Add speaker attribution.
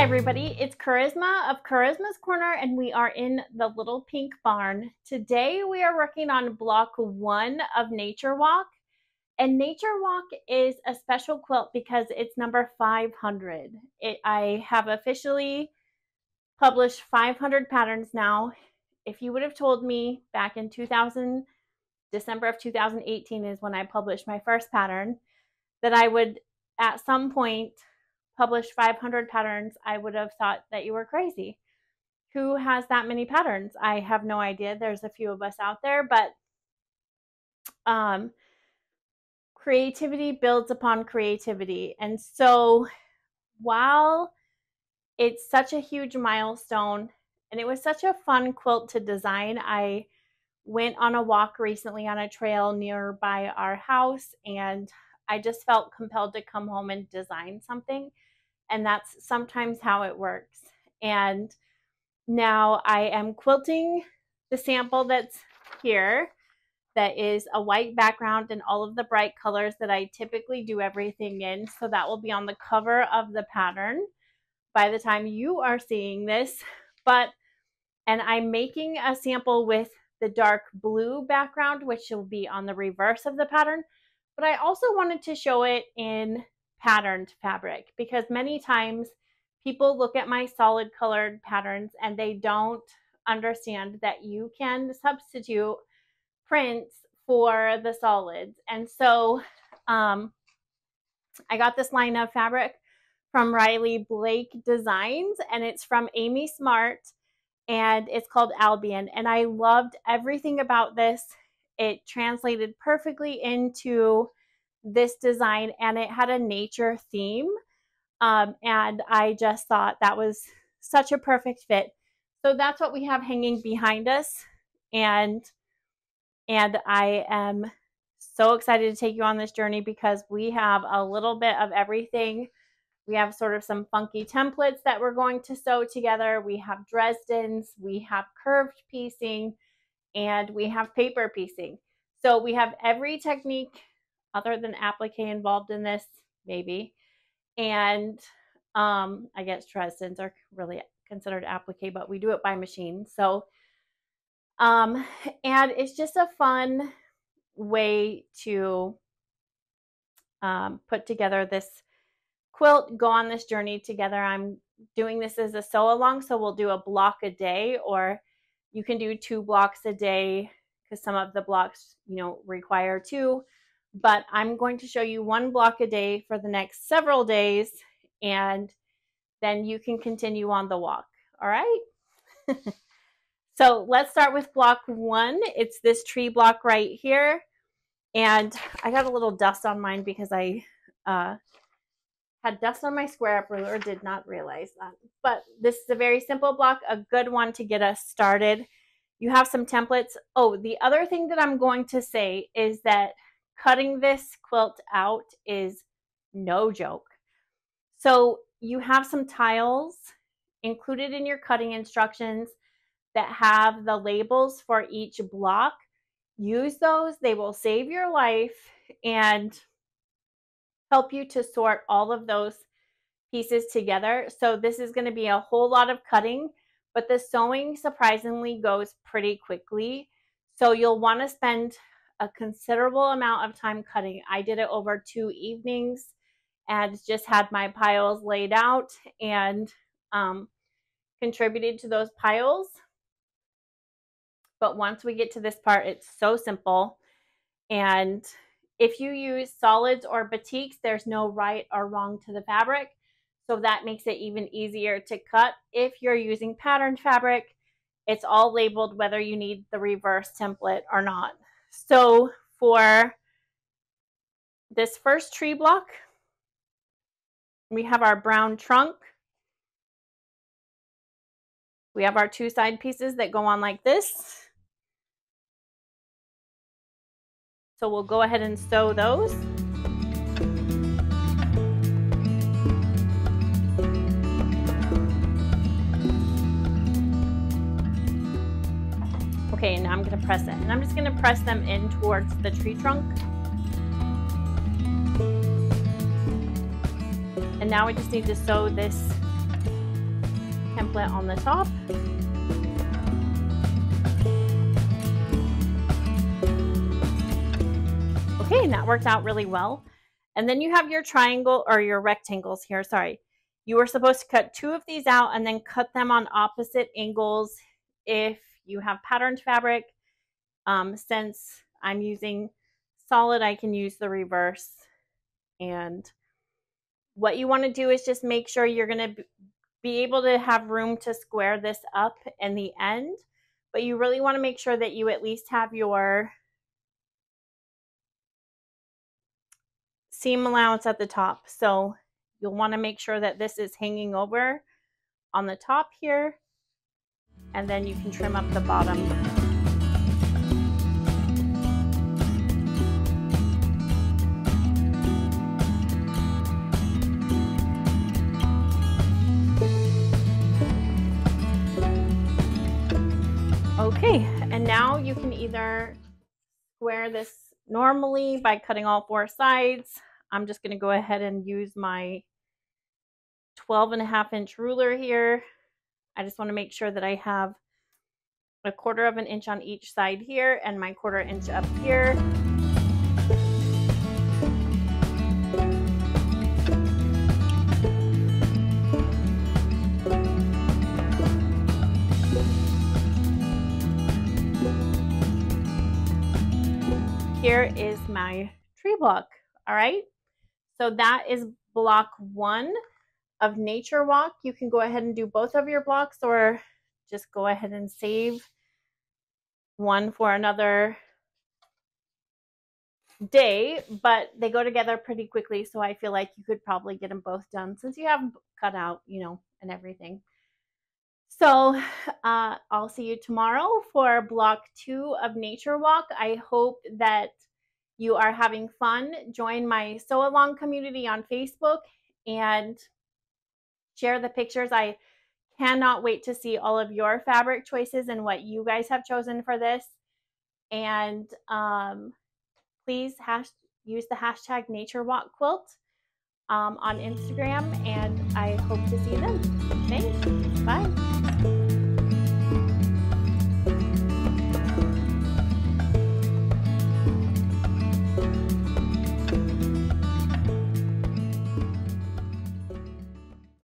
Speaker 1: everybody, it's Charisma of Charisma's Corner, and we are in the Little Pink Barn. Today we are working on block 1 of Nature Walk, and Nature Walk is a special quilt because it's number 500. I have officially published 500 patterns now. If you would have told me back in December of 2018 is when I published my first pattern, that I would at some point published 500 patterns, I would have thought that you were crazy. Who has that many patterns? I have no idea. There's a few of us out there, but creativity builds upon creativity. And so while it's such a huge milestone and it was such a fun quilt to design, I went on a walk recently on a trail nearby our house, and I just felt compelled to come home and design something. And that's sometimes how it works. And now I am quilting the sample that's here, that is a white background and all of the bright colors that I typically do everything in. So that will be on the cover of the pattern by the time you are seeing this. And I'm making a sample with the dark blue background, which will be on the reverse of the pattern. But I also wanted to show it in patterned fabric, because many times people look at my solid colored patterns and they don't understand that you can substitute prints for the solids. And so I got this line of fabric from Riley Blake Designs, and it's from Amy Smart, and it's called Albion. And I loved everything about this. It translated perfectly into this design, and it had a nature theme, and I just thought that was such a perfect fit. So that's what we have hanging behind us, and I am so excited to take you on this journey because we have a little bit of everything. We have sort of some funky templates that we're going to sew together. We have Dresdens, we have curved piecing, and we have paper piecing. So we have every technique other than applique involved in this, maybe. And I guess Dresdens are really considered applique, but we do it by machine. So, and it's just a fun way to put together this quilt, go on this journey together. I'm doing this as a sew along, so we'll do a block a day, or you can do 2 blocks a day because some of the blocks, require 2. But I'm going to show you 1 block a day for the next several days, and then you can continue on the walk. All right. So let's start with block 1. It's this tree block right here. And I got a little dust on mine because I had dust on my square up ruler, did not realize that. But this is a very simple block, a good one to get us started. You have some templates. Oh, the other thing that I'm going to say is that cutting this quilt out is no joke. So you have some tiles included in your cutting instructions that have the labels for each block. Use those. They will save your life and help you to sort all of those pieces together. So this is going to be a whole lot of cutting, but the sewing surprisingly goes pretty quickly. So you'll want to spend a considerable amount of time cutting. I did it over 2 evenings and just had my piles laid out and contributed to those piles. But once we get to this part, it's so simple. And if you use solids or batiks, there's no right or wrong to the fabric. So that makes it even easier to cut. If you're using patterned fabric, it's all labeled whether you need the reverse template or not. So for this first tree block, we have our brown trunk. We have our 2 side pieces that go on like this. So we'll go ahead and sew those. Okay, now I'm going to press it. And I'm just going to press them in towards the tree trunk. And now we just need to sew this template on the top. Okay, and that worked out really well. And then you have your triangle or your rectangles here, sorry. You were supposed to cut 2 of these out and then cut them on opposite angles if you have patterned fabric. Since I'm using solid, I can use the reverse. And what you want to do is just make sure you're going to be able to have room to square this up in the end, but you really want to make sure that you at least have your seam allowance at the top. So you'll want to make sure that this is hanging over on the top here, and then you can trim up the bottom. Okay, and now you can either square this normally by cutting all 4 sides. I'm just going to go ahead and use my 12.5-inch ruler here. I just want to make sure that I have 1/4 inch on each side here and my 1/4 inch up here. Here is my tree block. All right, so that is block 1 of Nature Walk. You can go ahead and do both of your blocks, or just go ahead and save one for another day, but they go together pretty quickly, so I feel like you could probably get them both done since you have them cut out, you know, and everything. So I'll see you tomorrow for block 2 of Nature Walk. I hope that you are having fun. Join my sew along community on Facebook and share the pictures. I cannot wait to see all of your fabric choices and what you guys have chosen for this. And please use the hashtag NatureWalkQuilt on Instagram, and I hope to see you then. Thanks. Bye.